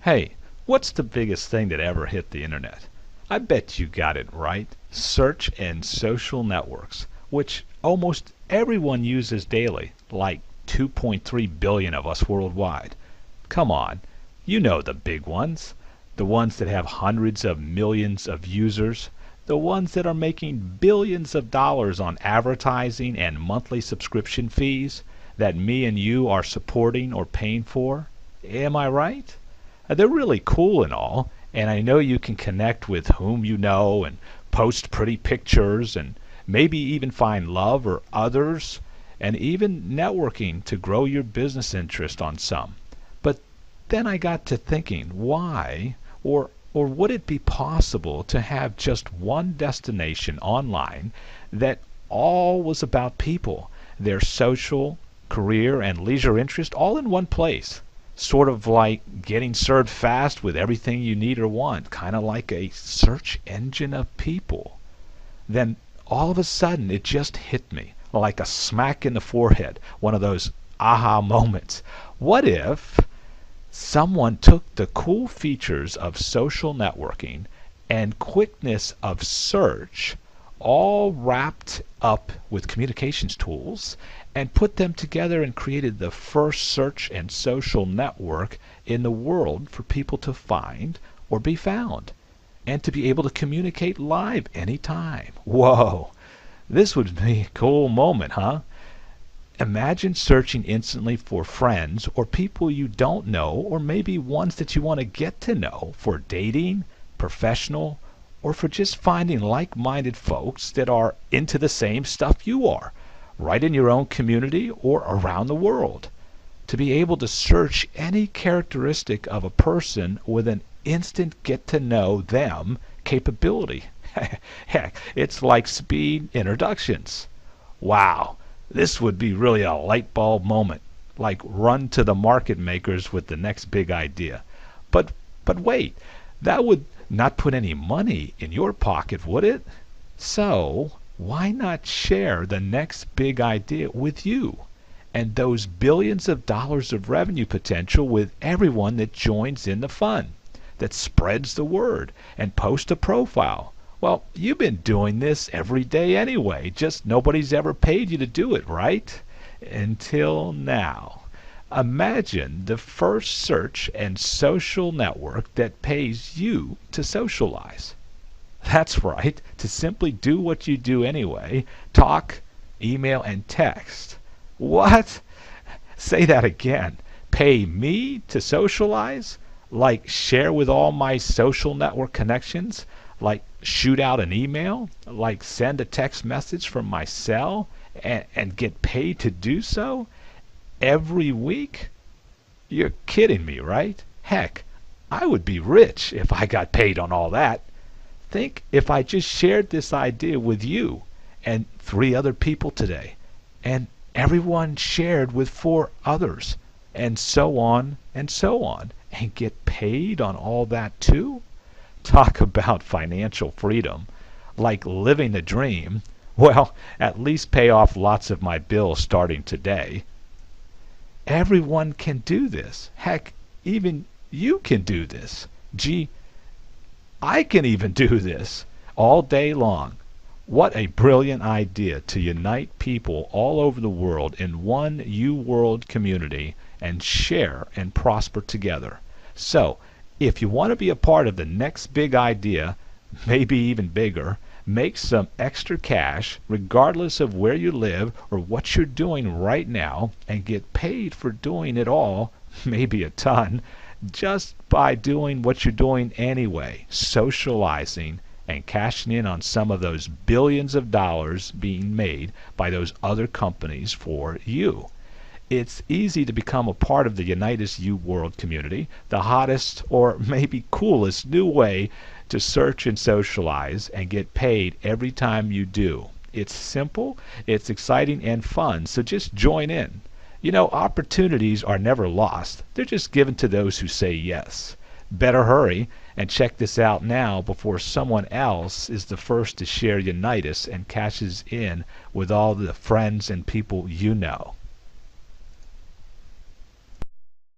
Hey, what's the biggest thing that ever hit the internet? I bet you got it right. Search and social networks, which almost everyone uses daily, like 2.3 billion of us worldwide. Come on, you know the big ones. The ones that have hundreds of millions of users. The ones that are making billions of dollars on advertising and monthly subscription fees that me and you are supporting or paying for. Am I right? They're really cool and all, and I know you can connect with whom you know and post pretty pictures and maybe even find love or others and even networking to grow your business interest on some. But then I got to thinking, why or would it be possible to have just one destination online that all was about people, their social, career, and leisure interest all in one place? Sort of like getting served fast with everything you need or want, kind of like a search engine of people. Then all of a sudden it just hit me like a smack in the forehead, one of those aha moments. What if someone took the cool features of social networking and quickness of search, all wrapped up with communications tools, and put them together and created the first search and social network in the world for people to find or be found and to be able to communicate live anytime? Whoa, this would be a cool moment, huh? Imagine searching instantly for friends or people you don't know or maybe ones that you want to get to know for dating, professional, or for just finding like-minded folks that are into the same stuff you are, right in your own community or around the world. To be able to search any characteristic of a person with an instant get-to-know them capability. Heck, it's like speed introductions. Wow. This would be really a light bulb moment, like run to the market makers with the next big idea. But wait, that would not put any money in your pocket, would it? So why not share the next big idea with you and those billions of dollars of revenue potential with everyone that joins in the fun, that spreads the word and posts a profile? Well, you've been doing this every day anyway, just nobody's ever paid you to do it, right? Until now. Imagine the first search and social network that pays you to socialize. That's right, to simply do what you do anyway, talk, email, and text. What? Say that again. Pay me to socialize? Like share with all my social network connections? Like shoot out an email? Like send a text message from my cell and get paid to do so? Every week? You're kidding me, right? Heck, I would be rich if I got paid on all that. Think if I just shared this idea with you and 3 other people today, and everyone shared with 4 others, and so on, and get paid on all that too? Talk about financial freedom, like living the dream. Well, at least pay off lots of my bills starting today. Everyone can do this. Heck, even you can do this. Gee, I can even do this all day long. What a brilliant idea to unite people all over the world in one U-World community and share and prosper together. So, if you want to be a part of the next big idea, maybe even bigger, make some extra cash regardless of where you live or what you're doing right now and get paid for doing it all, maybe a ton, just by doing what you're doing anyway, socializing and cashing in on some of those billions of dollars being made by those other companies for you. It's easy to become a part of the Unitas U World community, the hottest or maybe coolest new way to search and socialize and get paid every time you do. It's simple, it's exciting and fun, so just join in. You know, opportunities are never lost. They're just given to those who say yes. Better hurry and check this out now before someone else is the first to share Unitas and cashes in with all the friends and people you know.